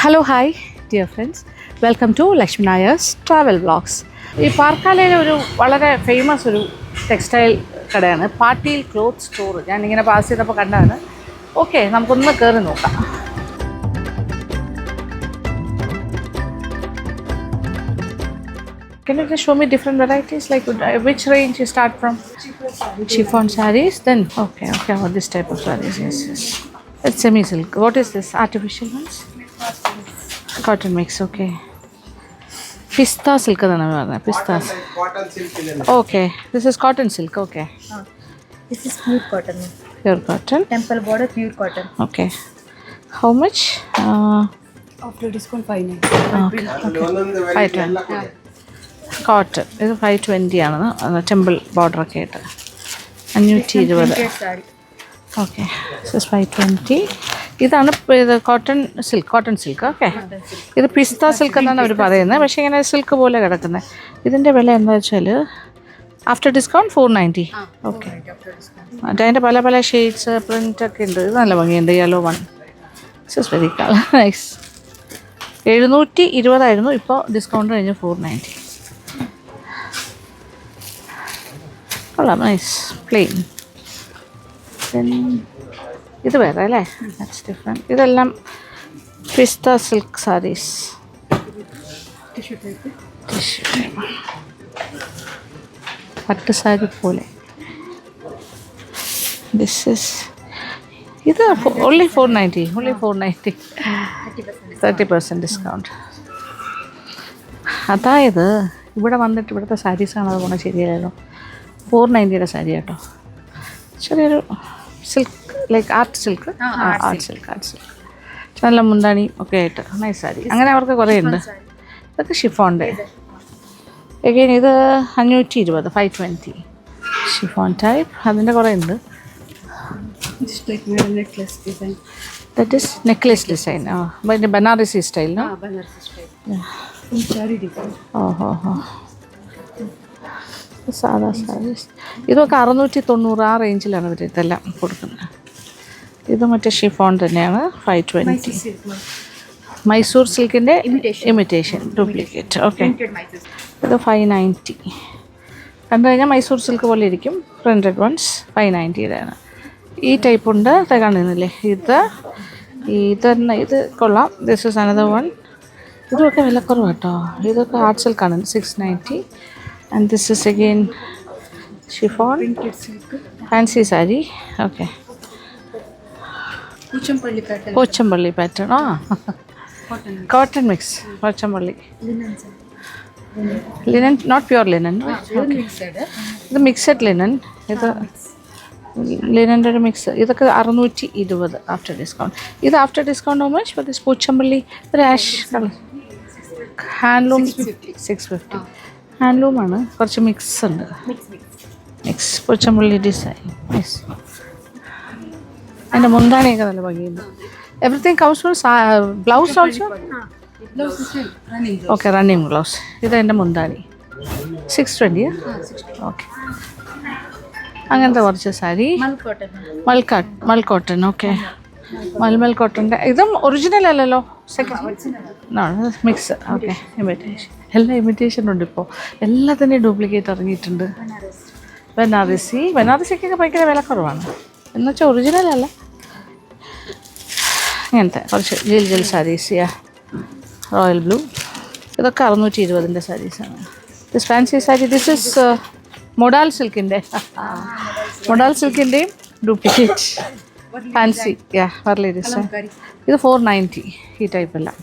Hello, hi, dear friends. Welcome to Lakshmi Nayar's Travel Vlogs. ഈ പാർക്കാലയിലെ ഒരു വളരെ famous ഒരു ടെക്സ്റ്റൈൽ കടയാണ് പാട്ടീൽ ക്ലോത്ത് സ്റ്റോർ. ഞാനിങ്ങനെ പാസ് ചെയ്തപ്പോൾ കണ്ടാണ്. ഓക്കെ, നമുക്കൊന്ന് കയറി നോക്കാം. Can you just show me different varieties? Like which range you start from? Chiffon sarees. Then okay, oh, this type of sarees. Yes. It's semi-silk. What is this? Artificial ones? Cotton mix. Okay. Pista silk. Pista. Cotton silk. Okay. This is cotton silk. Okay. This is pure cotton. Pure cotton. Temple border pure cotton. Okay. How much? After discount 590. 520. Cotton ഇത് 520 ആണ്. Temple ബോർഡറൊക്കെ ആയിട്ട് 520. Okay, 520. ഇതാണ് ഇത് cotton silk. Okay, ഇത് പിസ്ത silk എന്നാണ് അവർ പറയുന്നത്. പക്ഷേ ഇങ്ങനെ സിൽക്ക് പോലെ കിടക്കുന്നത്. ഇതിൻ്റെ വില എന്താ വെച്ചാൽ ആഫ്റ്റർ ഡിസ്കൗണ്ട് 490. ഓക്കെ, അതിൻ്റെ പല പല ഷെയ്ഡ്സ് പ്രിൻ്റൊക്കെ ഉണ്ട്. ഇത് നല്ല ഭംഗിയുണ്ട്. Yellow one. This is very nice. 720 ഇപ്പോൾ ഡിസ്കൗണ്ട് കഴിഞ്ഞ് 490. കൊള്ളാം, നൈസ് പ്ലെയിൻ. ഇത് വേറെ അല്ലേ? That's different. ഇതെല്ലാം പിസ്ത സിൽക്ക് സാരീസ്. പട്ട് സാരി പോലെ. ദിസ് ഇസ് ഇത് ഓൺലി 490. 30% ഡിസ്കൗണ്ട്. അതായത് ഇവിടെ വന്നിട്ട് ഇവിടുത്തെ സാരീസ് കാണാതെ പോകണം ശരിയല്ലല്ലോ. 490 സാരി കേട്ടോ. ചെറിയൊരു സിൽക്ക്, ലൈക്ക് ആർട്ട് സിൽക്ക്. നല്ല മുന്താണി ഒക്കെ ആയിട്ട് നൈസ് സാരി. അങ്ങനെ അവർക്ക് കുറേ ഉണ്ട്. ഇതൊക്കെ ഷിഫോണിൻ്റെ. എഗെയിൻ ഇത് 520, 520 ഷിഫോൺ ടൈപ്പ്. അതിൻ്റെ കുറേ ഉണ്ട്. That is necklace design. Banarasi style. ഓഹോ, സാധാ സാരീസ്. ഇതൊക്കെ 690 ആ റേഞ്ചിലാണ് ഇവർ ഇതെല്ലാം കൊടുക്കുന്നത്. ഇത് മറ്റേ ഷിഫോൺ തന്നെയാണ്. 520. മൈസൂർ സിൽക്കിൻ്റെ ഇമിറ്റേഷൻ ഡ്യൂപ്ലിക്കേറ്റ്. ഓക്കെ, ഇത് 590. കണ്ടു കഴിഞ്ഞാൽ മൈസൂർ സിൽക്ക് പോലെ ഇരിക്കും. പ്രിൻറ്റഡ് വൺസ് 590 ഈ ടൈപ്പ് ഉണ്ട്. അത് കാണുന്നില്ലേ? ഇത് കൊള്ളാം. This is another one. ഇതൊക്കെ വിലക്കുറവ് കേട്ടോ. ഇതൊക്കെ art സിൽക്കാണ്. 690. And this is again chiffon fancy saree. Okay, Pochampalli pattern. Cotton mix. Pochampalli linen, not pure linen. Okay, ഇത് മിക്സഡ് ലിനൻ. ഇത് ലിനൻ്റെ ഒരു മിക്സ്. ഇതൊക്കെ 620 ആഫ്റ്റർ ഡിസ്കൗണ്ട്. ഇത് after discount how much for this Pochampally ash colour handloom? 650. ഹാൻഡ്ലൂമാണ്. കുറച്ച് mix ഉണ്ട്. Mix Pochampally design. Yes, അതിൻ്റെ മുന്താണിയൊക്കെ നല്ല ഭംഗിയുണ്ട്. Everything comes from blouse also. Okay, running blouse. ഇത് എൻ്റെ മുന്താണി 620. ഓക്കെ, അങ്ങനത്തെ കുറച്ച് സാരി. മൽക്കോട്ടൺ. ഓക്കെ, മൽമൽ കോട്ടൻ്റെ. ഇതും ഒറിജിനൽ അല്ലല്ലോ. Second mix. Okay, imitation. എല്ലാം ഇമിറ്റേഷൻ ഉണ്ട് ഇപ്പോൾ. എല്ലാത്തിൻ്റെയും ഡ്യൂപ്ലിക്കേറ്റ് ഇറങ്ങിയിട്ടുണ്ട്. ബനാറസിക്കൊക്കെ ഭയങ്കര വില കുറവാണ്. എന്നുവെച്ചാൽ ഒറിജിനൽ അല്ല. ഇങ്ങനത്തെ കുറച്ച് ജെൽ സാരീസ്. Royal blue. ഇതൊക്കെ 620 സാരീസാണ്. This fancy sari. This is modal സിൽക്കിൻ്റെയും ഡ്യൂപ്ലിക്കേറ്റ് ഫാൻസി. വർലി ഡിസൈൻ. ഇത് 490. ഈ ടൈപ്പെല്ലാം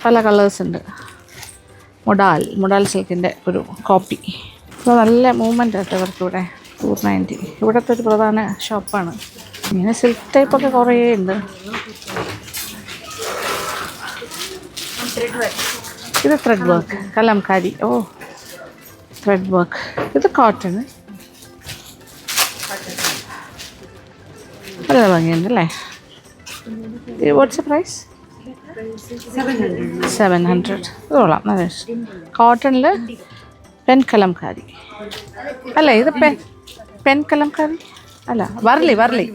പല കളേഴ്സ് ഉണ്ട്. മൊഡാൽ സിൽക്കിൻ്റെ ഒരു കോപ്പി. ഇപ്പോൾ നല്ല മൂവ്മെൻ്റ് ആയിട്ട് ഇവർക്ക് ഇവിടെ. 490 ഇവിടുത്തെ ഒരു പ്രധാന ഷോപ്പാണ്. ഇങ്ങനെ സിൽക്ക് ടൈപ്പൊക്കെ കുറേ ഉണ്ട്. ഇത് thread work, kalamkari. Thread work. ഇത് കോട്ടൺ. നല്ല ഭംഗിയുണ്ട് അല്ലേ? What's the price? 700. കൊള്ളാം, നല്ല കോട്ടണിൽ പെൻ കലംകാരി അല്ല. ഇത് പെൻ കലംകാരി അല്ല, Warli.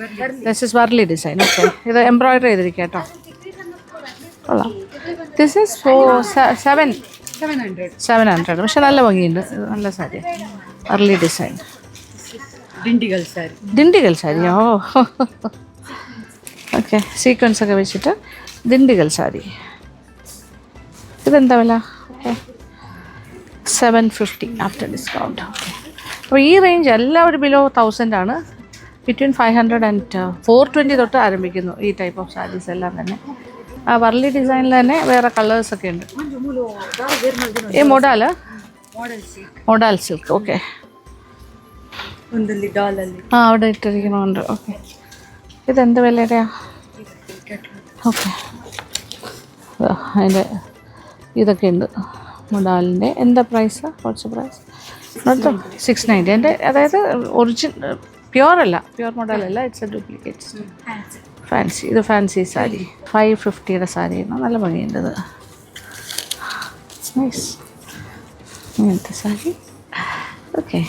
This is Warli design. Okay, ഇത് എംബ്രോയിഡറി ചെയ്തിരിക്കുക കേട്ടോ. കൊള്ളാം. This is for 700. 700. പക്ഷെ നല്ല ഭംഗിയുണ്ട്. ഇത് നല്ല sari, Warli design. Dindigal saree. Dindigul sari. ഓ ഓക്കെ, സീക്വൻസ് ഒക്കെ വെച്ചിട്ട് ദിണ്ടിഗൽ സാരി. ഇതെന്താ വില? Okay, 750 after discount. ഓക്കെ, അപ്പോൾ ഈ റേഞ്ച് എല്ലാവരും ബിലോ 1000 ആണ്. ബിറ്റ്വീൻ 500 ആൻഡ് 420 തൊട്ട് ആരംഭിക്കുന്നു ഈ ടൈപ്പ് ഓഫ് സാരീസ് എല്ലാം തന്നെ. ആ വർലി ഡിസൈനിൽ തന്നെ വേറെ കളേഴ്സൊക്കെ ഉണ്ട്. ഈ Model silk. Modal silk. Okay, Undalli dollarli. ആ അവിടെ ഇട്ടിരിക്കണമുണ്ട്. ഓക്കെ, ഇതെന്ത് വിലയുടെയാ? ഓക്കെ, അതിൻ്റെ ഇതൊക്കെ ഉണ്ട് മൊഡാലിൻ്റെ. എന്താ പ്രൈസ്? കുറച്ച് പ്രൈസ് 690. എൻ്റെ അതായത് ഒറിജിനൽ പ്യുവർ അല്ല, പ്യുവർ മൊഡാലല്ല, ഇറ്റ്സ് എ ഡ്യൂപ്ലിക്കേറ്റ്. ഫാൻസി. ഇത് ഫാൻസി സാരി 550 സാരിയാണ്. നല്ല ഭംഗിയുണ്ട് ഇത്. നൈസ്. ഇങ്ങനത്തെ സാരി. ഓക്കെ,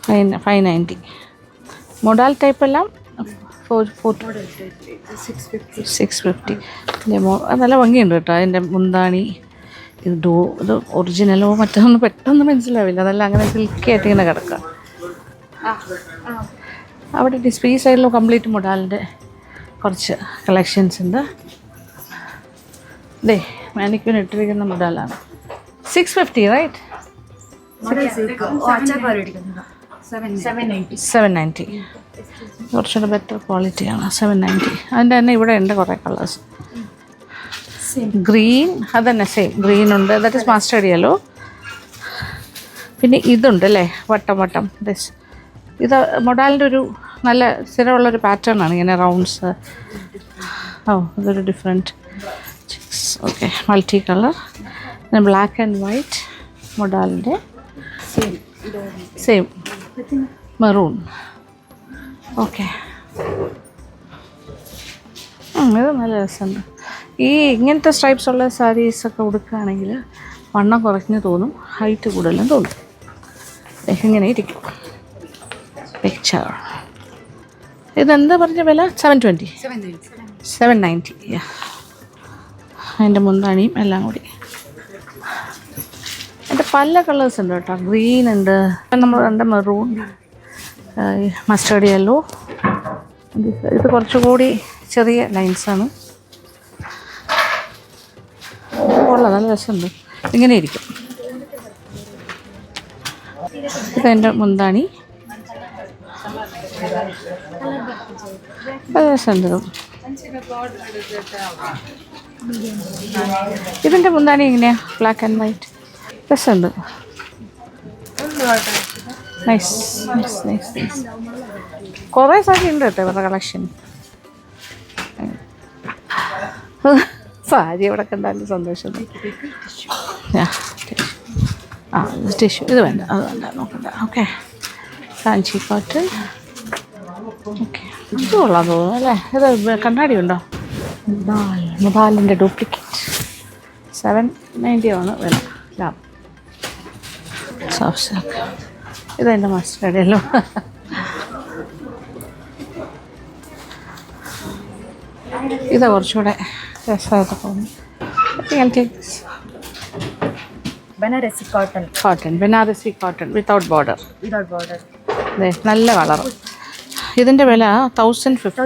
590. മൊഡാൽ ടൈപ്പ് എല്ലാം 650. നല്ല ഭംഗിയുണ്ട് കേട്ടോ. അതിൻ്റെ മുന്താണി ഇത് ഒറിജിനലോ മറ്റൊന്നും പെട്ടെന്ന് മനസ്സിലാവില്ല. അതെല്ലാം അങ്ങനെ സിൽക്കി ആയിട്ട് ഇങ്ങനെ കിടക്കുക. അവിടെ ഈ സൈഡിലും കംപ്ലീറ്റ് മൊഡാലിൻ്റെ കുറച്ച് കളക്ഷൻസ് ഉണ്ട്. ഇതേ മാനിക്യൂൻ ഇട്ടിരിക്കുന്ന മൊഡാലാണ്. 650 റൈറ്റ്? 790. കുറച്ചുകൂടെ ബെറ്റർ ക്വാളിറ്റിയാണ്. 790. അതിൻ്റെ തന്നെ ഇവിടെ ഉണ്ട് കുറേ കളേഴ്സ്. ഗ്രീൻ, അതന്നെ സെയിം ഗ്രീൻ ഉണ്ട്. That is mustard yellow. പിന്നെ ഇതുണ്ട് അല്ലേ, വട്ടം വട്ടം. ദിസ് ഇത് മൊഡാലിൻ്റെ ഒരു നല്ല സ്ഥിരമുള്ളൊരു പാറ്റേൺ ആണ്, ഇങ്ങനെ റൗണ്ട്സ്. ഓ, ഇതൊരു different checks. Okay, multi colour. പിന്നെ ബ്ലാക്ക് ആൻഡ് വൈറ്റ് മൊഡാലിൻ്റെ സെയിം മെറൂൺ. ഓക്കെ, ഇത് നല്ല രസമുണ്ട്. ഈ ഇങ്ങനത്തെ സ്ട്രൈപ്സ് ഉള്ള സാരീസൊക്കെ ഉടുക്കുകയാണെങ്കിൽ വണ്ണം കുറഞ്ഞു തോന്നും, ഹൈറ്റ് കൂടുതലും തോന്നും. ഇങ്ങനെ ഇരിക്കും പിക്ചർ. ഇതെന്താ പറഞ്ഞ വില? 720. 790. അതിൻ്റെ മുന്താണിയും എല്ലാം കൂടി. എൻ്റെ പല കളേഴ്സ് ഉണ്ട് കേട്ടോ. ഗ്രീൻ ഉണ്ട്, നമ്മൾ കണ്ട മെറൂൺ, മസ്റ്റേർഡ് യെല്ലോ. ഇത് കുറച്ചുകൂടി ചെറിയ ലൈൻസാണ്. കൊള്ളാം, നല്ല രസമുണ്ട്. ഇങ്ങനെ ഇരിക്കും. ഇതെൻ്റെ മുന്താണി. നല്ല രസമുണ്ട്. ഇതിൻ്റെ മുന്താണി എങ്ങനെയാ? Black and white. രസമുണ്ട്. Nice nice nice nice. കുറേ സാരി ഉണ്ട് കേട്ടോ ഇവരുടെ കളക്ഷൻ. സാരി എവിടെ കണ്ടാലും സന്തോഷം. ആ, ടിഷ്യൂ. ഇത് വേണ്ട, അത് വേണ്ട, നോക്കണ്ട. ഓക്കെ, കാഞ്ചി കോട്ടൺ. ഓക്കെ, ഇത് കൊള്ളാൻ തോന്നുന്നു അല്ലേ? ഇത് കണ്ണാടി ഉണ്ടോ? മൊബാലിൻ്റെ ഡ്യൂപ്ലിക്കേറ്റ്. 790 ആണ് വില. ലാഭം. Soft silk. ഇതെൻ്റെ മസ്റ്റേർഡല്ലോ. ഇത് കുറച്ചുകൂടെ രസമായിട്ട് തോന്നി. Banarasi cotton. Banarasi cotton without border. അതെ, നല്ല കളർ. ഇതിൻ്റെ വില 1050.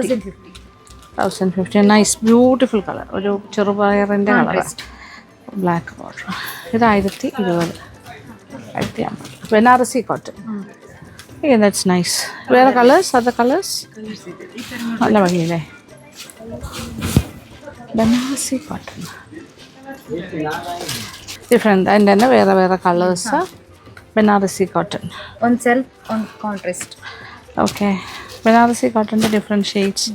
1050. Nice beautiful colour. ഒരു ചെറുപയറിൻ്റെ കളർ, ബ്ലാക്ക് ബോർഡർ. ഇത് 1020. 1050. ബനാറസി കോട്ടൺ. That's nice. വേറെ കളേഴ്സ്? Other colours? നല്ല ഭംഗിയല്ലേ? Banarasi cotton different. അതിൻ്റെ തന്നെ വേറെ വേറെ colours. Banarasi cotton On self, on contrast. Okay, Banarasi കോട്ടൻ്റെ ഡിഫറെൻറ്റ് ഷെയ്ഡ്സ്.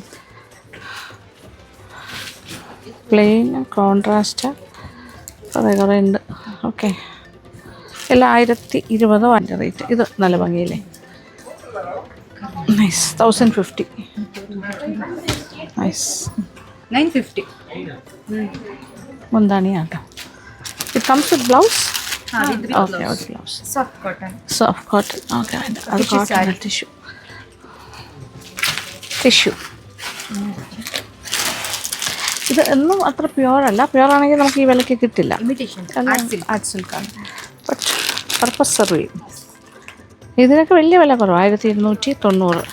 പ്ലെയിൻ, കോൺട്രാസ്റ്റ്, കുറേ ഉണ്ട്. ഓക്കെ, എല്ലാം 1020 അതിൻ്റെ റേറ്റ്. ഇത് നല്ല ഭംഗിയില്ലേ? നൈസ്. 1050. നൈസ്. 950. മുന്താണിയാണ് കേട്ടോ. It comes with blouse. Okay, with blouse. Soft cotton. Soft cotton. Okay, അത് കോട്ടൺ ടിഷ്യൂ. ഇത് ഒന്നും അത്ര പ്യുവറല്ല. പ്യുവറാണെങ്കിൽ നമുക്ക് ഈ വിലയ്ക്ക് കിട്ടില്ല. Imitation. ആർട്ട് സിൽക്കാണ്. ബട്ട് പർപ്പസ് സെർവ് ചെയ്യും. ഇതിനൊക്കെ വലിയ വില കുറവ്, 1290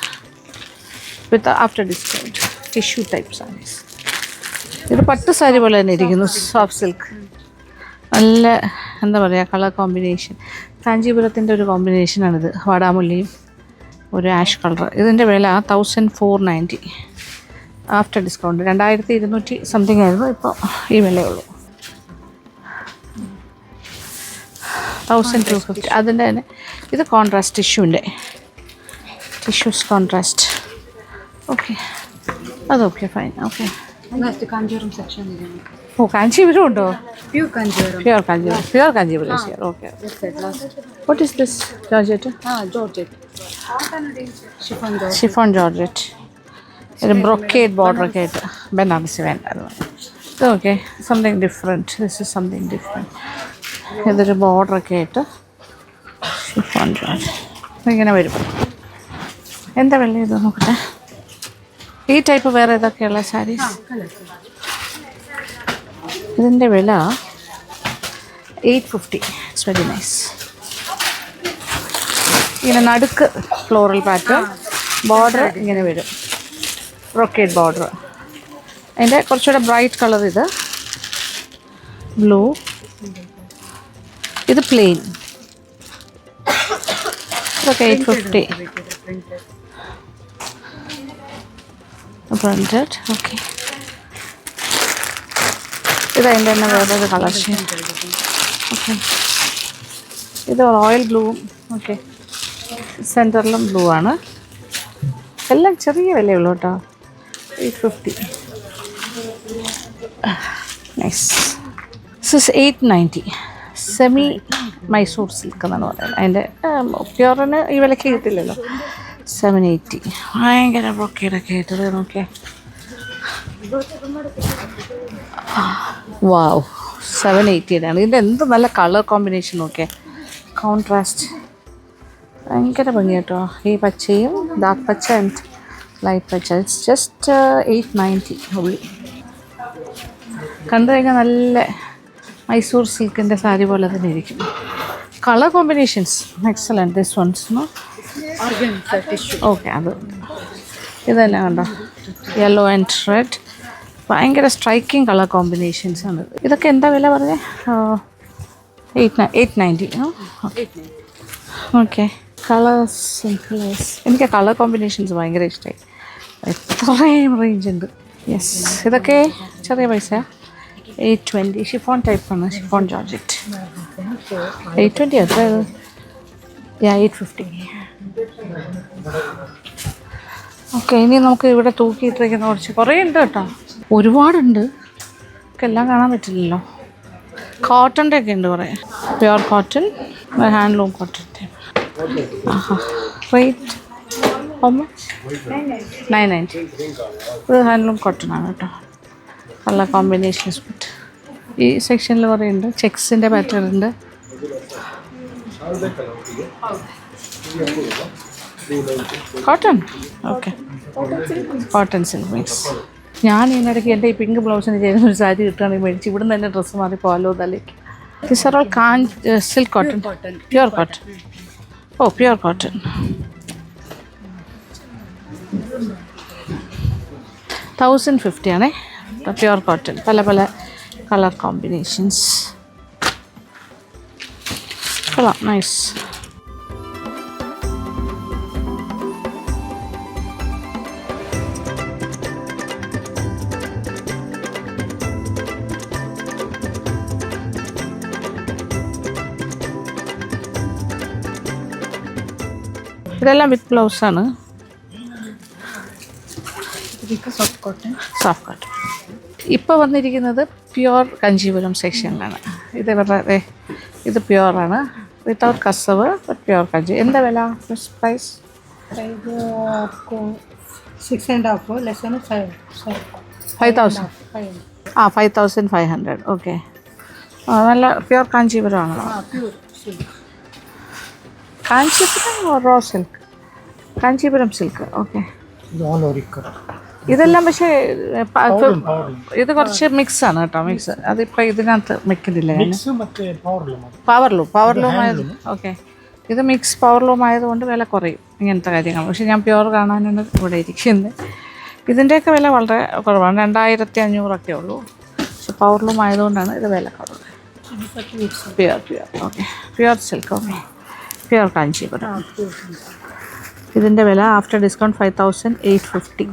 with after discount. Tissue type saris. ഇത് പട്ട് സാരി പോലെ തന്നെ ഇരിക്കുന്നു. സോഫ്റ്റ് സിൽക്ക്, നല്ല എന്താ പറയുക, കളർ കോമ്പിനേഷൻ. കാഞ്ചീപുരത്തിൻ്റെ ഒരു കോമ്പിനേഷനാണിത്. വാടാമുല്ലിയും ഒരു ആഷ് കളർ. ഇതിൻ്റെ വില 1490 ആഫ്റ്റർ ഡിസ്കൗണ്ട്. 2200 സംതിങ് ആയിരുന്നു, ഇപ്പോൾ ഈ വിലയുള്ളൂ. 1250. അതിൻ്റെ തന്നെ ഇത് കോൺട്രാസ്റ്റ് ടിഷ്യൂസ് കോൺട്രാസ്റ്റ്. ഓക്കെ, അതൊക്കെ fine. Okay. Next Kanjivaram section. ഓ, കാഞ്ചീപുരം ഉണ്ടോ? Pure Kanjivaram. Pure Kanchipuram. Okay. What is this? Georgette. Georgette. Chiffon Georgette. Chiffon georgette. ഒരു ബ്രൊക്കേഡ് ബോർഡറൊക്കെ ആയിട്ട്. ബനാറസി വേണ്ടായിരുന്നു. ഇത് okay, something different. This is something different. ഇതൊരു ബോർഡറൊക്കെ ആയിട്ട് ഷിഫോൺ ജോർജറ്റ് ഇങ്ങനെ വരും. എന്താ വെള്ളം ഇത് നോക്കട്ടെ. ഈ ടൈപ്പ് വേറെ ഏതൊക്കെയുള്ള സാരീസ്? ഇതിൻ്റെ വില 850. It's very nice. ഇങ്ങനെ നടുക്ക് ഫ്ലോറൽ പാറ്റേൺ, ബോർഡർ ഇങ്ങനെ വരും, ബ്രൊക്കേഡ് ബോർഡർ. അതിൻ്റെ കുറച്ചുകൂടെ ബ്രൈറ്റ് കളർ ഇത് ബ്ലൂ, ഇത് പ്ലെയിൻ. ഇതൊക്കെ 850 പ്രിൻറ്റഡ്. ഓക്കെ, ഇത് അതിൻ്റെ തന്നെ വേറൊരു കളർ ഷെയ്ഡ്. ഓക്കെ, ഇത് റോയൽ ബ്ലൂവും. ഓക്കെ, സെൻറ്ററിലും ബ്ലൂ ആണ്. എല്ലാം ചെറിയ വിലയുള്ളൂ കേട്ടോ. 850. Nice. This is 890. Semi Mysore silk എന്നാണ് പറയുന്നത്. അതിൻ്റെ പ്യുവറിന് ഈ വിലയ്ക്ക് കിട്ടില്ലല്ലോ. 780. ഭയങ്കര ബ്രൊക്കേഡൊക്കെ ആയിട്ടത് നോക്കിയാൽ. വാവ്, 780 ഇതിൻ്റെ എന്ത് നല്ല കളർ കോമ്പിനേഷൻ നോക്കിയേ. കോൺട്രാസ്റ്റ് ഭയങ്കര ഭംഗി കേട്ടോ. ഈ പച്ചയും ഡാർക്ക് പച്ച ആൻഡ് ലൈറ്റ് പച്ച. ഇറ്റ്സ് ജസ്റ്റ് 890 ഉള്ളി. കണ്ടു കഴിഞ്ഞാൽ നല്ല മൈസൂർ സിൽക്കിൻ്റെ സാരി പോലെ തന്നെ ഇരിക്കും. Colour combinations excellent. This ones no. Okay, അത് ഇതെല്ലാം കണ്ടോ, യെല്ലോ ആൻഡ് റെഡ്. ഭയങ്കര സ്ട്രൈക്കിങ് കളർ കോമ്പിനേഷൻസ് ആണ്. ഇതൊക്കെ എന്താ വില പറഞ്ഞേ? 890. Okay, colours. എനിക്ക് കളർ കോമ്പിനേഷൻസ് ഭയങ്കര ഇഷ്ടമായി. എത്രയും റേഞ്ച് ഉണ്ട്. യെസ്, ഇതൊക്കെ ചെറിയ പൈസ. 820. ഷിഫോൺ ടൈപ്പാണ്, ഷിഫോൺ ജോർജറ്റ്. 820 എത്ര? 850. ഓക്കെ, ഇനി നമുക്ക് ഇവിടെ തൂക്കിയിട്ടിരിക്കുന്ന കുറേ ഉണ്ട് കേട്ടോ. ഒരുപാടുണ്ട്, എല്ലാം കാണാൻ പറ്റില്ലല്ലോ. കോട്ടൻ്റെ ഒക്കെ ഉണ്ട് കുറേ. Pure cotton, handloom cotton. Rate 990. ഇത് ഹാൻഡ്ലൂം കോട്ടൺ ആണ് കേട്ടോ. നല്ല കോമ്പിനേഷൻസ്. ഈ സെക്ഷനിൽ കുറേ ഉണ്ട്. ചെക്സിൻ്റെ പാറ്റേൺ ഉണ്ട്. Cotton. Okay, cotton silk mix. ഞാൻ ഇതിനിടയ്ക്ക് എൻ്റെ ഈ പിങ്ക് ബ്ലൗസിന് ചെയ്യുന്ന ഒരു സാരി കിട്ടുകയാണെങ്കിൽ മേടിച്ച് ഇവിടെ നിന്ന് തന്നെ ഡ്രസ്സ് മാറി പോകാമല്ലോ തലേക്ക്. This are all silk cotton, pure cotton. ഓ, പ്യുവർ കോട്ടൺ. 1050 ആണേ, പ്യുവർ കോട്ടൺ. പല പല കളർ കോമ്പിനേഷൻസ്. കൊള്ളാം, നൈസ്. ഇതെല്ലാം വിത്ത് ബ്ലൗസാണ്. Soft cotton. ഇപ്പോൾ വന്നിരിക്കുന്നത് പ്യുവർ കാഞ്ചീപുരം സെക്ഷനിലാണ്. ഇത് വളരെ ഇത് പ്യുവറാണ്, വിത്തൗട്ട് കസവ്, ബട്ട് പ്യുവർ കാഞ്ചി. എന്താ വില? Price 6.5 less than 5,000. 5,500. ഓക്കെ, നല്ല പ്യുവർ കാഞ്ചീപുരമാണല്ലോ. Kanchipuram raw silk, Kanchipuram silk. Okay, ഇതെല്ലാം പക്ഷേ ഇത് കുറച്ച് മിക്സ് ആണ് കേട്ടോ, മിക്സ്. അതിപ്പോൾ ഇതിനകത്ത് വെക്കുന്നില്ല ഞാൻ. പവർലൂം ആയത്. ഓക്കെ, ഇത് മിക്സ് പവർലൂം ആയതുകൊണ്ട് വില കുറയും ഇങ്ങനത്തെ കാര്യങ്ങൾ. പക്ഷേ ഞാൻ പ്യുവർ കാണാനാണ് ഇവിടെ ഇരിക്കുന്നത്. ഇതിൻ്റെയൊക്കെ വില വളരെ കുറവാണ്, 2500 ഉള്ളൂ. പക്ഷെ പവർലൂം ആയതുകൊണ്ടാണ് ഇത് വില കുറവ്. Pure okay, pure silk. Okay, pure Kanchipuram. ഇതിൻ്റെ വില ആഫ്റ്റർ ഡിസ്കൗണ്ട് 5850.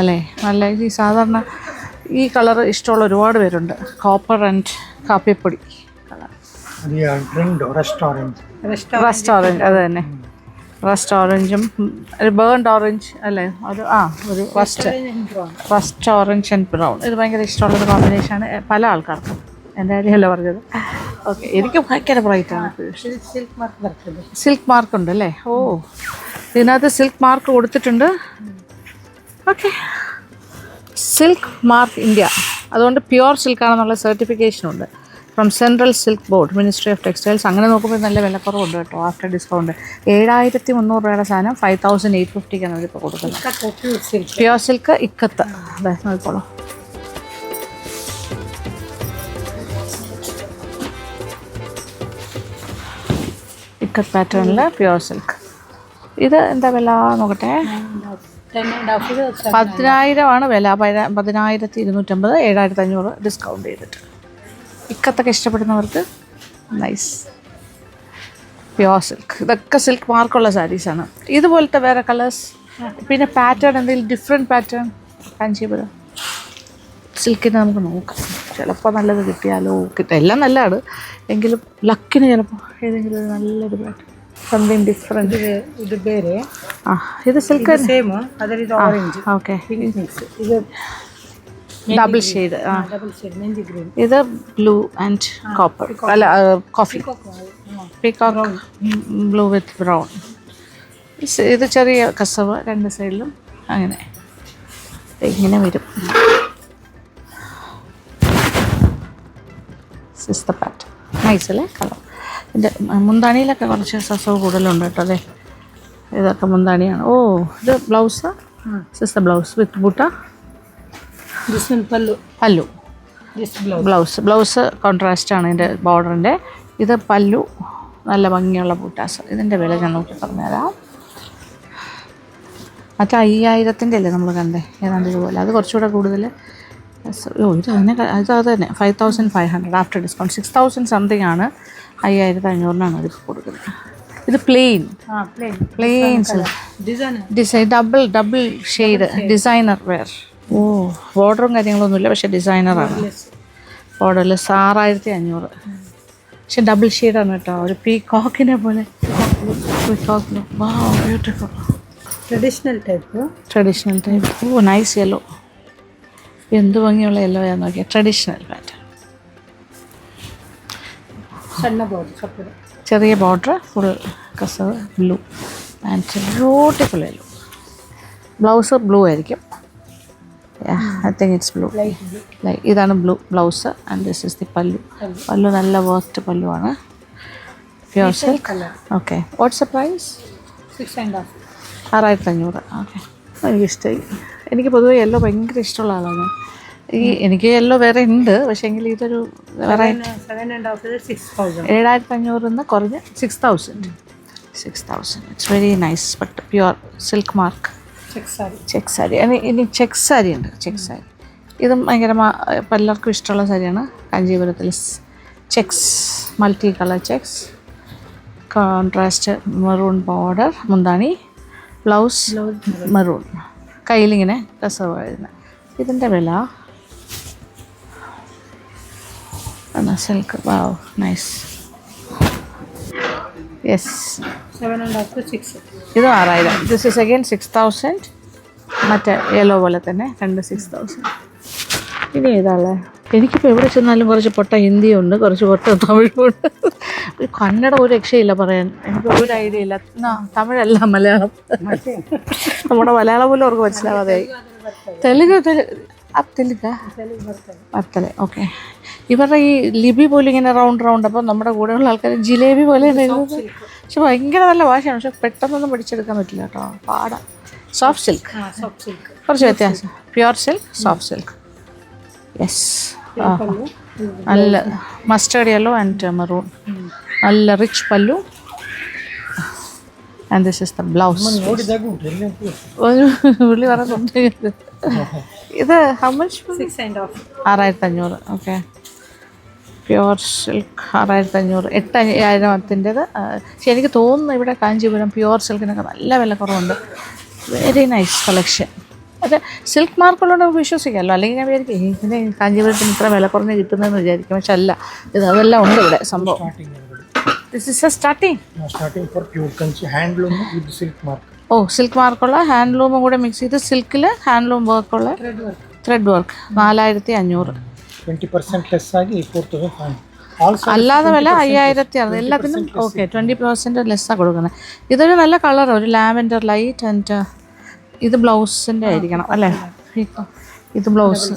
അല്ലേ, നല്ല. ഈ സാധാരണ ഈ കളർ ഇഷ്ടമുള്ള ഒരുപാട് പേരുണ്ട്. കോപ്പർ ആൻഡ് കാപ്പിപ്പൊടി കളർ. റസ്റ്റ് ഓറഞ്ച്, അത് തന്നെ. റസ്റ്റ് ഓറഞ്ചും ഒരു ബേൺഡ് ഓറഞ്ച് അല്ലേ, ഒരു റസ്റ്റ് ഓറഞ്ച് ആൻഡ് ബ്രൗൺ. ഇത് ഭയങ്കര ഇഷ്ടമുള്ളൊരു കോമ്പിനേഷനാണ് പല ആൾക്കാർക്കും. എൻ്റെ കാര്യമല്ല പറഞ്ഞത്. ഓക്കെ, എനിക്ക് ഭയങ്കര ബ്രൈറ്റാണ്. സിൽക്ക് മാർക്ക് ഉണ്ട് അല്ലേ? ഓ, ഇതിനകത്ത് സിൽക്ക് മാർക്ക് കൊടുത്തിട്ടുണ്ട്. ഓക്കെ, സിൽക്ക് മാർക്ക് ഇന്ത്യ, അതുകൊണ്ട് പ്യുവർ സിൽക്കാണെന്നുള്ള സർട്ടിഫിക്കേഷനുണ്ട് from central silk board, ministry of textiles. അങ്ങനെ നോക്കുമ്പോൾ നല്ല വിലക്കുറവുണ്ട് കേട്ടോ ആഫ്റ്റർ ഡിസ്കൗണ്ട്. 7300 രൂപയുടെ സാധനം 5850 അവരിപ്പോൾ കൊടുക്കുന്നത്. Pure silk ikat. അതെ, നോക്കിക്കോളൂ. ഇക്കത്ത് പാറ്റേണിൽ പ്യുവർ സിൽക്ക്. ഇത് എന്താ വില നോക്കട്ടെ? 10,000 വില. 10,250, 7,500 ഡിസ്കൗണ്ട് ചെയ്തിട്ട്. ഇക്കത്തൊക്കെ ഇഷ്ടപ്പെടുന്നവർക്ക് നൈസ് പ്യുവർ സിൽക്ക്. ഇതൊക്കെ സിൽക്ക് മാർക്കുള്ള സാരീസാണ്. ഇതുപോലത്തെ വേറെ കളേഴ്സ്, പിന്നെ പാറ്റേൺ എന്തെങ്കിലും ഡിഫറെൻറ്റ് പാറ്റേൺ കാഞ്ചീപുരം സിൽക്കിന് നമുക്ക് നോക്കാം. ചിലപ്പോൾ നല്ലത് കിട്ടിയാലോ, എല്ലാം നല്ലതാണ് എങ്കിലും ലക്കിന് ചിലപ്പോൾ ഏതെങ്കിലും ഒരു നല്ലൊരു പാറ്റേൺ, സംതിങ് ഡിഫറെൻറ്റ്. ഇത് ಬೇರೆ. ഇത് സിൽക്ക് ಸೇಮ್, ಅದರಲ್ಲಿ ಆರೆಂಜ್. ഓക്കെ, ಇದು ഡബിൾ ഷെയ്ഡ്. ಮೆಹಂದಿ ಗ್ರೀನ್. ഇത് ബ്ലൂ ആൻഡ് കോപ്പർ, അല്ല കോഫി, പീകോക്ക് ബ്ലൂ വിത്ത് ബ്രൗൺ. ഇത് ചെറിയ കസവ് രണ്ട് സൈഡിലും അങ്ങനെ ഇങ്ങനെ വരും. സിസ്റ്റർ പാറ്റ് നൈസ് അല്ലേ കളർ. ഇതിൻ്റെ മുന്താണിയിലൊക്കെ കുറച്ച് സസവ് കൂടുതലുണ്ട് കേട്ടോ. അതെ, ഇതൊക്കെ മുന്താണിയാണ്. ഓ, ഇത് ബ്ലൗസ്, സിസ്റ്റർ ബ്ലൗസ് വിത്ത് ബൂട്ട. പല്ലു ബ്ലൗസ് കോൺട്രാസ്റ്റ് ആണ് ഇതിൻ്റെ ബോർഡറിൻ്റെ. ഇത് പല്ലു, നല്ല ഭംഗിയുള്ള ബൂട്ടാസ്. ഇതിൻ്റെ വില ഞാൻ നോക്കി പറഞ്ഞുതരാം. മറ്റേ 5000 അല്ലേ നമ്മൾ കണ്ടേ, ഏതാണ്ട് ഇതുപോലെ. അത് കുറച്ചുകൂടെ കൂടുതൽ. ഇത് തന്നെ 5500 ആഫ്റ്റർ ഡിസ്കൗണ്ട്. 6000 സംതിങ് ആണ്. 5500 അതിപ്പോൾ കൊടുക്കുന്നത്. ഇത് plain design double shade designer wear. ഓ, ബോർഡറും കാര്യങ്ങളൊന്നുമില്ല, പക്ഷേ ഡിസൈനറാണ്. ബോർഡർലെസ് 6500. പക്ഷെ ഡബിൾ ഷെയ്ഡാണ് കേട്ടോ, ഒരു പീകോക്കിനെ പോലെ. Beautiful traditional type. ഓ, നൈസ് യെല്ലോ. എന്ത് ഭംഗിയുള്ള യെല്ലോ ആണെന്ന് നോക്കിയാൽ. ട്രഡീഷണൽ പാറ്റേൺ, ചെറിയ ബോർഡർ, ഫുൾ കസവ്, blue and beautiful yellow. Blouse blue ആയിരിക്കും. I think it's blue. ഇതാണ് blue blouse and this is the pallu. Pallu നല്ല വർക്ക്ഡ് പല്ലുവാണ്. Pure silk. Okay, what's the price? 6500. Okay, എനിക്കിഷ്ടമായി. എനിക്ക് പൊതുവേ യെല്ലോ ഭയങ്കര ഇഷ്ടമുള്ള ആളാണ്. എനിക്ക് യെല്ലോ വേറെ ഉണ്ട്, പക്ഷേ എങ്കിൽ ഇതൊരു വെറൈറ്റി. 7500 കുറഞ്ഞ് 6000. It's very nice. But pure silk mark check sari. ഇനി ചെക്ക് സാരി ഉണ്ട്. ചെക്ക് സാരി ഇതും ഭയങ്കര പലർക്കും ഇഷ്ടമുള്ള സാരിയാണ്. കാഞ്ചീപുരത്തിൽ checks, multi colour checks, contrast maroon border, മുന്താണി, ബ്ലൗസ് മെറൂൺ, കയ്യിലിങ്ങനെ കസവ് വരുന്നത്. ഇതിൻ്റെ വില സിൽക്ക്. വാവ്, നൈസ്. യെസ്, 7.5 ഇത് 6000. This is again 6000. മറ്റേ യെല്ലോ പോലെ തന്നെ 6000. ഇനി ഏതാളേ? എനിക്കിപ്പോൾ എവിടെ ചെന്നാലും കുറച്ച് പൊട്ട ഹിന്ദിയുണ്ട്, കുറച്ച് പൊട്ട തമിഴുണ്ട്. കന്നഡ ഒരു രക്ഷയില്ല പറയാൻ. എനിക്ക് ഒരു ഐഡിയ ഇല്ല. തമിഴല്ല, മലയാളം. നമ്മുടെ മലയാളം പോലും അവർക്ക് മനസ്സിലാവാതെയായി. തെലുങ്ക് വർത്തല. ഓക്കെ, ഇവരുടെ ഈ ലിപി പോലും ഇങ്ങനെ റൗണ്ട്. അപ്പോൾ നമ്മുടെ കൂടെയുള്ള ആൾക്കാർ ജിലേബി പോലെ എഴുതുന്നത്. പക്ഷെ ഭയങ്കര നല്ല ഭാഷയാണ്. പക്ഷെ പെട്ടെന്നൊന്നും പഠിച്ചെടുക്കാൻ പറ്റില്ല കേട്ടോ, പാടാം. Soft silk, soft silk. കുറച്ച് വ്യത്യാസം. Pure silk, soft silk. Yes, നല്ല മസ്റ്റേർഡ് യെല്ലോ ആൻഡ് മെറൂൺ. നല്ല റിച്ച് പല്ലു. And this is the blouse. ഉള്ളി പറഞ്ഞുണ്ട്. ഇത് how much? 6.5. 6500. Okay, pure silk 6500. 8000-ത്തിൻ്റെത്. പക്ഷെ എനിക്ക് തോന്നുന്നു ഇവിടെ കാഞ്ചീപുരം പ്യുവർ സിൽക്കിനൊക്കെ നല്ല വില കുറവുണ്ട്. Very nice collection. അത് സിൽക്ക് മാർക്കുള്ളതുകൊണ്ട് നമുക്ക് വിശ്വസിക്കാമല്ലോ. അല്ലെങ്കിൽ ഞാൻ വിചാരിക്കും ഇതിന് കാഞ്ചീപുരത്തിന് ഇത്ര വില കുറഞ്ഞ് കിട്ടുന്നതെന്ന് വിചാരിക്കും. പക്ഷെ അല്ല, ഇത് അതെല്ലാം ഉണ്ട് ഇവിടെ സംഭവം. This is a starting for pure Kanchi handloom with silk mark. ഓ, സിൽക്ക് മാർക്കുള്ള ഹാൻഡ്ലൂമും കൂടെ മിക്സ് ചെയ്ത് സിൽക്കിൽ ഹാൻഡ്ലൂം വർക്കുള്ള ത്രെഡ് വർക്ക് 4500. 20% ലെസ് ആಗಿ 4500. അല്ലാതെ വില 5600. എല്ലാത്തിനും ഓക്കെ 20% ലെസ്സാണ് കൊടുക്കുന്നത്. ഇതൊരു നല്ല കളർ, ഒരു ലാവൻഡർ ലൈറ്റ്. ആൻഡ് ഇത് ബ്ലൗസിൻ്റെ ആയിരിക്കണം അല്ലേ? ഇത് ബ്ലൗസ്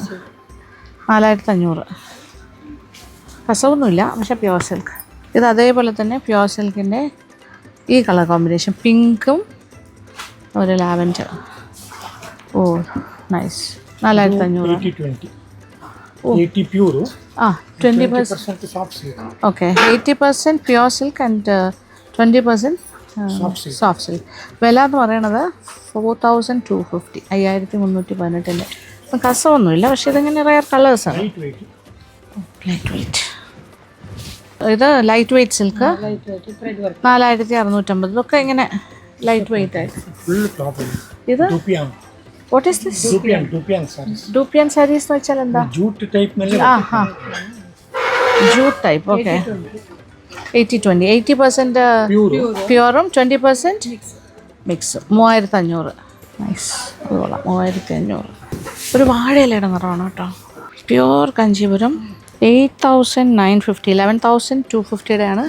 4500. കസവൊന്നുമില്ല, പക്ഷേ പ്യുവർ സിൽക്ക്. ഇത് അതേപോലെ തന്നെ പ്യുവർ സിൽക്കിൻ്റെ ഈ കളർ കോമ്പിനേഷൻ, പിങ്കും ഒരു lavender. Oh nice. 4500. 80 pure. 20% soft silk. Okay, 80% pure silk and 20% soft silk. വില എന്ന് പറയണത് 4250. 5318. അപ്പം കസവൊന്നുമില്ല, പക്ഷേ ഇതിങ്ങനെ റയർ കളേഴ്സാണ്. Light weight. ഇത് ലൈറ്റ് വെയ്റ്റ് സിൽക്ക് 4650. ഇതൊക്കെ ഇങ്ങനെ ലൈറ്റ് വെയ്റ്റ് ആയിട്ട്. ഇത് what is this? Dupion saris എന്ന് വെച്ചാൽ എന്താ? Jute type. Jute type. Okay, 80-20. 80% പ്യുവറും 20% മിക്സ്. 3500. നൈസ്. അതുകൊള്ളാം. 3500. ഒരു വാഴയിലയുടെ നിറമാണ് കേട്ടോ. പ്യുവർ കാഞ്ചീപുരം 8950. 11250 ആണ്.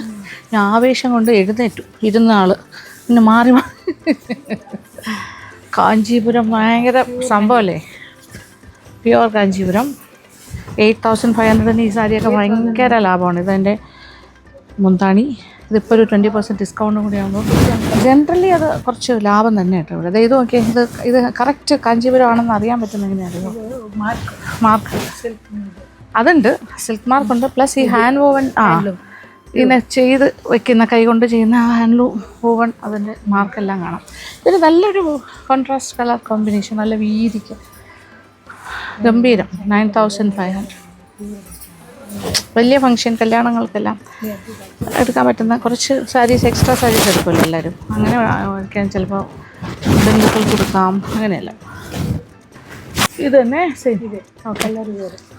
ഞാൻ ആവേശം കൊണ്ട് എഴുന്നേറ്റു. ഇരുന്ന ആൾ പിന്നെ മാറി കാഞ്ചീപുരം ഭയങ്കര സംഭവമല്ലേ. പ്യുവർ കാഞ്ചീപുരം 8500. ഈ സാരിയൊക്കെ ഭയങ്കര ലാഭമാണ്. ഇതെൻ്റെ മുന്താണി. ഇതിപ്പോൾ ഒരു 20% ഡിസ്കൗണ്ടും കൂടി ആകുമ്പോൾ ജനറലി അത് കുറച്ച് ലാഭം തന്നെ കേട്ടോ ഇവിടെ. ഇത് നോക്കിയാൽ ഇത് കറക്റ്റ് കാഞ്ചീപുരം ആണെന്ന് അറിയാൻ പറ്റുന്ന എങ്ങനെയാണ്? മാർക്ക് അതുണ്ട്, സിൽക്ക് മാർക്കുണ്ട്. പ്ലസ് ഈ ഹാൻഡ് വോവൻ ഇങ്ങനെ ചെയ്ത് വെക്കുന്ന, കൈ കൊണ്ട് ചെയ്യുന്ന ഹാൻഡ്ലൂം വോവൻ, അതിൻ്റെ മാർക്കെല്ലാം കാണാം. ഇതിന് നല്ലൊരു കോൺട്രാസ്റ്റ് കളർ കോമ്പിനേഷൻ, നല്ല വീതിക്ക് ഗംഭീരം. 9500. വലിയ ഫങ്ഷൻ കല്യാണങ്ങൾക്കെല്ലാം എടുക്കാൻ പറ്റുന്ന കുറച്ച് സാരീസ്, എക്സ്ട്രാ സാരീസ് എടുക്കുമല്ലോ എല്ലാവരും. അങ്ങനെ വയ്ക്കാൻ ചിലപ്പോൾ ബന്ധുക്കൾ കൊടുക്കാം, അങ്ങനെയല്ല. ഇത് തന്നെ സെയിം.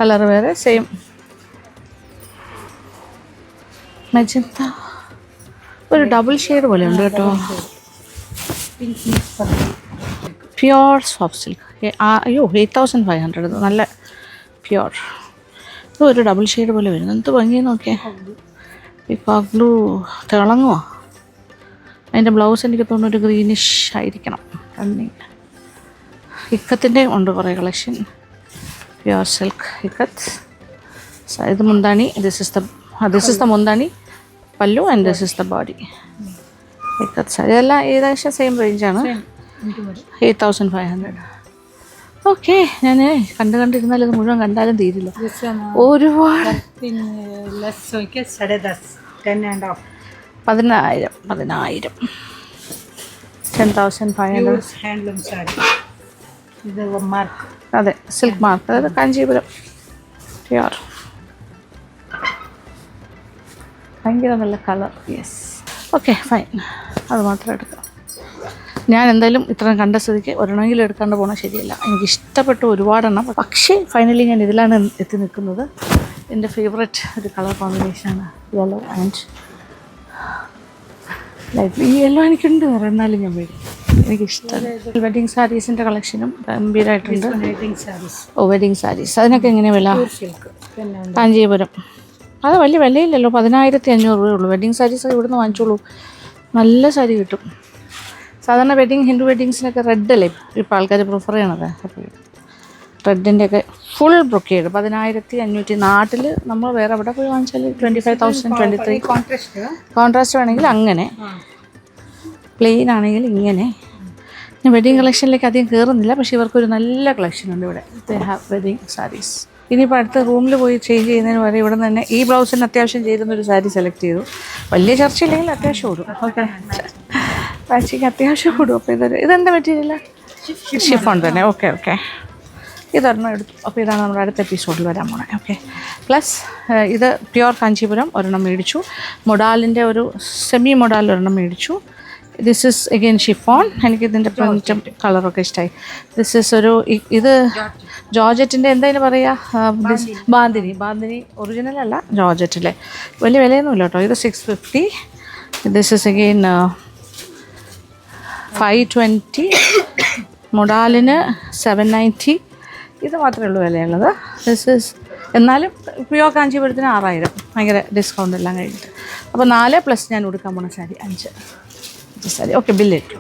കളർ വേറെ, സെയിം മെജന്ത. ഒരു ഡബിൾ ഷെയ്ഡ് പോലെ ഉണ്ട് കേട്ടോ. Pure soft silk. അയ്യോ 8500. നല്ല പ്യുവർ. ഇത് ഒരു ഡബിൾ ഷെയ്ഡ് പോലെ വരുന്നു. എന്ത് ഭംഗി നോക്കിയേ. ഇപ്പോൾ ബ്ലൂ തിളങ്ങുക. അതിൻ്റെ ബ്ലൗസ് എനിക്ക് തോന്നുന്നു ഒരു ഗ്രീനിഷ് ആയിരിക്കണം. റണ്ണിങ് ഇക്കത്തിൻ്റെ ഉണ്ട് കുറേ കളക്ഷൻ. Pure silk ikat. ഇത് മുന്താണി. ദിസ് ഇസ് ദ മുന്താണി, പല്ലു, and this is the body. Ikat sari. ഇതെല്ലാം ഏകദേശം സെയിം റേഞ്ചാണ്. 8500. ഓക്കെ, ഞാൻ കണ്ടിരുന്നാൽ ഇത് മുഴുവൻ കണ്ടാലും തീരില്ല. ഒരുപാട്. 10,000. 10,500. ഹാൻഡ്ലൂം സാരി. ഇത് മാർക്ക്. അതെ, സിൽക്ക് മാർക്ക്. അതായത് കാഞ്ചീപുരം പ്യുവർ. ഭയങ്കര നല്ല കളർ. യെസ്. Okay, fine. അത് മാത്രം എടുക്കാം. ഞാൻ എന്തായാലും ഇത്രയും കണ്ട സ്ഥിതിക്ക് ഒരെണ്ണമെങ്കിലും എടുക്കാണ്ട് പോകണം, ശരിയല്ല. എനിക്കിഷ്ടപ്പെട്ട ഒരുപാടെണ്ണം. പക്ഷേ ഫൈനലി ഞാൻ ഇതിലാണ് എത്തി നിൽക്കുന്നത്. എൻ്റെ ഫേവററ്റ് ഒരു കളർ കോമ്പിനേഷനാണ് യെല്ലോ ആൻഡ് ലൈറ്റ്. ഈ യെല്ലോ എനിക്കുണ്ട്, എന്നാലും ഞാൻ മേടിക്കും. എനിക്കിഷ്ടം. വെഡിങ് സാരീസിൻ്റെ കളക്ഷനും ഗംഭീരമായിട്ടുണ്ട്. വെഡിങ് സാരീസ് അതിനൊക്കെ എങ്ങനെ വില? കാഞ്ചീപുരം അത് വലിയ വിലയില്ലല്ലോ. 10,500 രൂപയുള്ളൂ. വെഡിങ് സാരീസ് ഇവിടുന്ന് വാങ്ങിച്ചോളൂ, നല്ല സാരി കിട്ടും. സാധാരണ ഹിന്ദു വെഡിങ്സിനൊക്കെ റെഡ് അല്ലേ ഇപ്പോൾ ആൾക്കാർ പ്രിഫർ ചെയ്യണത്. അപ്പോൾ റെഡിൻ്റെയൊക്കെ ഫുൾ ബ്രൊക്കേഡ് 10,500. നാട്ടിൽ നമ്മൾ വേറെ എവിടെ പോയി വാങ്ങിച്ചാൽ 25,000, 23. കോൺട്രാസ്റ്റ് വേണമെങ്കിൽ അങ്ങനെ, പ്ലെയിൻ ആണെങ്കിൽ ഇങ്ങനെ. ഞാൻ വെഡിങ് കളക്ഷനിലേക്ക് അധികം കയറുന്നില്ല, പക്ഷേ ഇവർക്കൊരു നല്ല കളക്ഷൻ ഉണ്ട് ഇവിടെ. They have wedding saris. ഇനിയിപ്പോൾ അടുത്ത റൂമിൽ പോയി ചേഞ്ച് ചെയ്യുന്നതിന് വരെ ഇവിടെ തന്നെ ഈ ബ്ലൗസിന് അത്യാവശ്യം ചേരുന്നൊരു സാരി സെലക്ട് ചെയ്തു. വലിയ ചർച്ചയില്ലെങ്കിൽ അത്യാവശ്യം ഓടും. ഓക്കെ, പാച്ചിക്ക് അത്യാവശ്യം ഓടും. അപ്പോൾ ഇതെന്താ മെറ്റീരിയൽ? ഷിഫോൺ തന്നെ. ഓക്കെ ഓക്കെ, ഇതൊരെണ്ണം എടുത്തു. അപ്പോൾ ഇതാണ് നമ്മുടെ അടുത്ത എപ്പിസോഡിൽ വരാൻ പോണേ. ഓക്കെ, പ്ലസ് ഇത് പ്യുവർ കാഞ്ചീപുരം ഒരെണ്ണം മേടിച്ചു. മൊഡാലിൻ്റെ ഒരു സെമി മൊഡാൽ ഒരെണ്ണം മേടിച്ചു. This is again chiffon. എനിക്കിതിൻ്റെ പ്രിൻറ്റും കളറൊക്കെ ഇഷ്ടമായി. ദിസ് ഇസ് ഒരു ഇത് ജോർജറ്റിൻ്റെ എന്തായാലും പറയുക, ബാന്തിനി ഒറിജിനൽ അല്ല, ജോർജറ്റിലെ. വലിയ വിലയൊന്നുമില്ല കേട്ടോ. ഇത് 650. This is again 520. മൊഡാലിന് 790. ഇത് മാത്രമേ ഉള്ളൂ വിലയുള്ളത്. ദിസ് ഇസ് എന്നാലും പ്യുവർ കാഞ്ചീപുരത്തിന് 6000, ഭയങ്കര ഡിസ്കൗണ്ട് എല്ലാം കഴിഞ്ഞിട്ട്. അപ്പോൾ 4 പ്ലസ് ഞാൻ കൊടുക്കാൻ പോണ സാരി 5 സാരി. ഓക്കെ, ബില്ല് ഇട്ടു.